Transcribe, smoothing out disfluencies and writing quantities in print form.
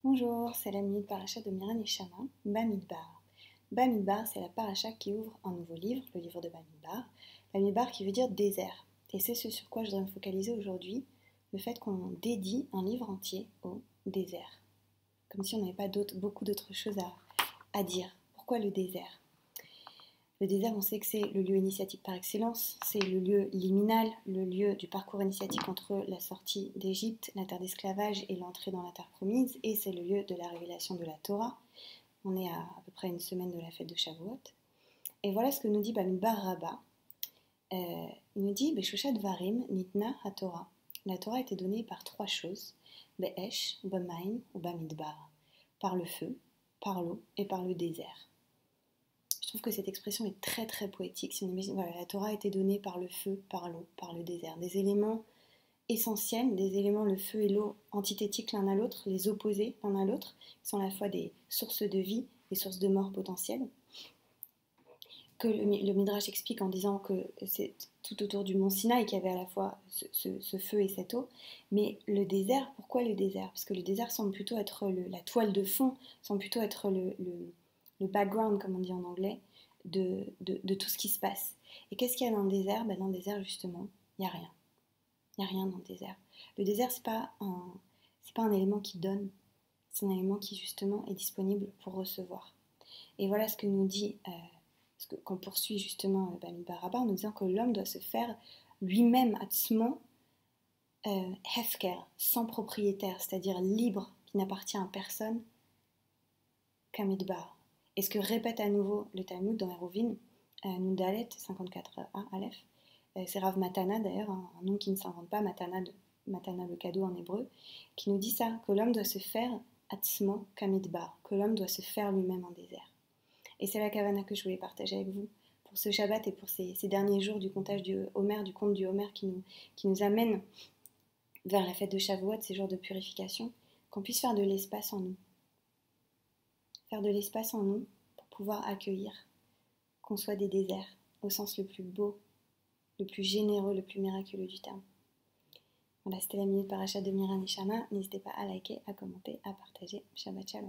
Bonjour, c'est la minute paracha de Miran et Shama, Bamidbar. Bamidbar, c'est la paracha qui ouvre un nouveau livre, le livre de Bamidbar. Bamidbar qui veut dire désert. Et c'est ce sur quoi je voudrais me focaliser aujourd'hui, le fait qu'on dédie un livre entier au désert. Comme si on n'avait pas beaucoup d'autres choses à dire. Pourquoi le désert ? Le désert, on sait que c'est le lieu initiatique par excellence, c'est le lieu liminal, le lieu du parcours initiatique entre la sortie d'Égypte, la terre d'esclavage et l'entrée dans la terre promise, et c'est le lieu de la révélation de la Torah. On est à peu près une semaine de la fête de Shavuot. Et voilà ce que nous dit Bamidbar Rabbah. Il nous dit Beshusha Dvarim Nitna HaTorah. La Torah était donnée par trois choses, Be'esh, B'maim ou Bamidbar, par le feu, par l'eau et par le désert. Je trouve que cette expression est très très poétique. Si on imagine, voilà, la Torah a été donnée par le feu, par l'eau, par le désert. Des éléments essentiels, des éléments, le feu et l'eau, antithétiques l'un à l'autre, les opposés l'un à l'autre, qui sont à la fois des sources de vie, des sources de mort potentielles. Que le Midrash explique en disant que c'est tout autour du mont Sinaï qu'il y avait à la fois ce feu et cette eau. Mais le désert, pourquoi le désert ? Parce que le désert semble plutôt être la toile de fond, semble plutôt être le background, comme on dit en anglais, de tout ce qui se passe. Et qu'est-ce qu'il y a dans le désert ? Dans le désert, justement, il n'y a rien. Il n'y a rien dans le désert. Le désert, c'est pas un élément qui donne, c'est un élément qui, justement, est disponible pour recevoir. Et voilà ce que nous dit, qu'on poursuit justement Bamidbar Rabbah, en nous disant que l'homme doit se faire lui-même, atzmo, hefker, sans propriétaire, c'est-à-dire libre, qui n'appartient à personne, kamidbar. Et ce que répète à nouveau le Talmud dans Eruvin, Nudalet 54a Aleph, c'est Rav Matana d'ailleurs, un nom qui ne s'invente pas, Matana le cadeau en hébreu, qui nous dit ça, que l'homme doit se faire atzmo kamidbar, que l'homme doit se faire lui-même en désert. Et c'est la kavana que je voulais partager avec vous pour ce Shabbat et pour ces derniers jours du comptage du Homer, du conte du Homer qui nous amène vers la fête de Shavuot, ces jours de purification, qu'on puisse faire de l'espace en nous. Faire de l'espace en nous pour pouvoir accueillir, qu'on soit des déserts, au sens le plus beau, le plus généreux, le plus miraculeux du terme. Voilà, c'était la minute paracha de Miran et Shama. N'hésitez pas à liker, à commenter, à partager. Shabbat shalom.